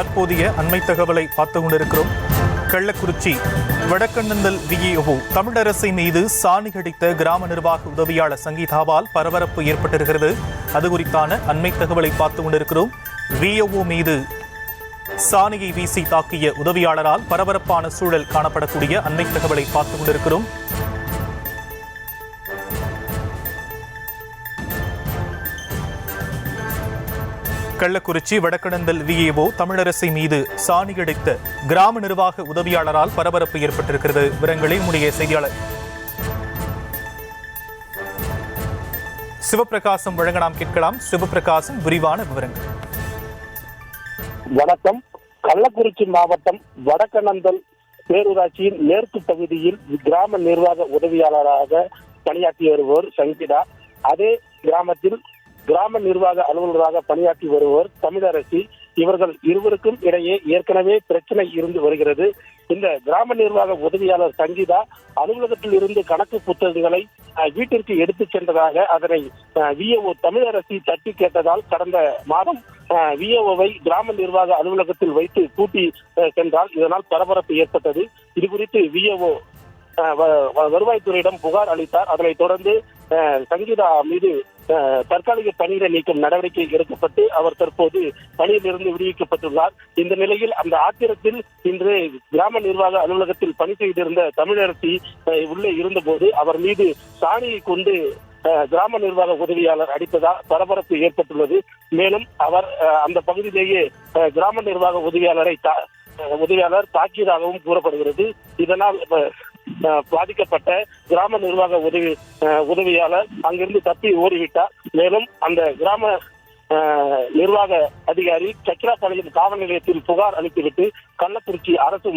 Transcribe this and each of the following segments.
தற்போதைய அண்மை தகவலை பார்த்துக் கொண்டிருக்கிறோம். கள்ளக்குறிச்சி வடக்கண்ணந்தல் விஏஓ தமிழரசை மீது சாணி அடித்த கிராம நிர்வாக உதவியாளர் சங்கீதாவால் பரபரப்பு ஏற்பட்டிருக்கிறது. அது குறித்தான அண்மை தகவலை பார்த்துக் கொண்டிருக்கிறோம். விஏஓ மீது சாணியை வீசி தாக்கிய உதவியாளரால் பரபரப்பான சூழல் காணப்படக்கூடிய அண்மை தகவலை பார்த்துக் கொண்டிருக்கிறோம். கள்ளக்குறிச்சி வடக்கண்ணந்தல் விஏஓ தமிழரசை மீது சாணி அடித்த கிராம நிர்வாக உதவியாளரால் பரபரப்பு ஏற்பட்டிருக்கிறது. விவரங்களை நம்முடைய செய்தியாளர் சிவபிரகாசம் வழங்க நாம் கேட்கலாம். சிவபிரகாசம், விரிவான விவரங்கள். வணக்கம். கள்ளக்குறிச்சி மாவட்டம் வடக்கண்ணந்தல் பேரூராட்சியின் மேற்கு பகுதியில் கிராம நிர்வாக உதவியாளராக பணியாற்றி வருவோர் சங்கீதா. அதே கிராமத்தில் கிராம நிர்வாக அலுவலராக பணியாற்றி வருவோர் தமிழரசி. இவர்கள் இருவருக்கும் இடையே ஏற்கனவே பிரச்சனை இருந்து வருகிறது. இந்த கிராம நிர்வாக உதவியாளர் சங்கீதா அலுவலகத்தில் இருந்து கணக்கு புத்தகங்களை வீட்டிற்கு எடுத்துச் சென்றதாக அதனை விஏஓ தமிழரசி தட்டி கேட்டதால் கடந்த மாதம் விஏஓவை கிராம நிர்வாக அலுவலகத்தில் வைத்து கூட்டி சென்றால் இதனால் பரபரப்பு ஏற்பட்டது. இது குறித்து விஏஓ வருவாய்த்துறையிடம் புகார் அளித்தார். அதனைத் தொடர்ந்து சங்கீதா மீது தற்காலிக பணியிட நீக்கம் நடவடிக்கை எடுக்கப்பட்டு அவர் தற்போது பணியிலிருந்து விடுவிக்கப்பட்டுள்ளார். இந்த நிலையில் அந்த ஆத்திரத்தில் இன்று கிராம நிர்வாக அலுவலகத்தில் பணி செய்திருந்த தமிழரசி உள்ளே இருந்தபோது அவர் மீது சாணியை கொண்டு கிராம நிர்வாக உதவியாளர் அடித்ததால் பரபரப்பு ஏற்பட்டுள்ளது. மேலும் அவர் அந்த பகுதியிலேயே கிராம நிர்வாக உதவியாளர் தாக்கியதாகவும் கூறப்படுகிறது. இதனால் பாதிக்கப்பட்ட கிராம நிர்வாக உதவியாளர் அங்கிருந்து தப்பி ஓடிவிட்டார். மேலும் அந்த கிராம நிர்வாக அதிகாரி சக்கிராபாளையம் காவல் நிலையத்தில் புகார் அளித்துவிட்டு கள்ளக்குறிச்சி அரசு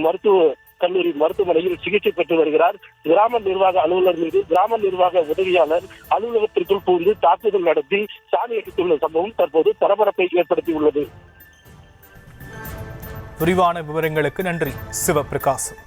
கல்லூரி மருத்துவமனையில் சிகிச்சை பெற்று வருகிறார். கிராம நிர்வாக அலுவலர் மீது கிராம நிர்வாக உதவியாளர் அலுவலகத்திற்குள் புகுந்து தாக்குதல் நடத்தி சாணி அடித்துள்ள சம்பவம் தற்போது பரபரப்பை ஏற்படுத்தியுள்ளது. விரிவான விவரங்களுக்கு நன்றி சிவபிரகாசம்.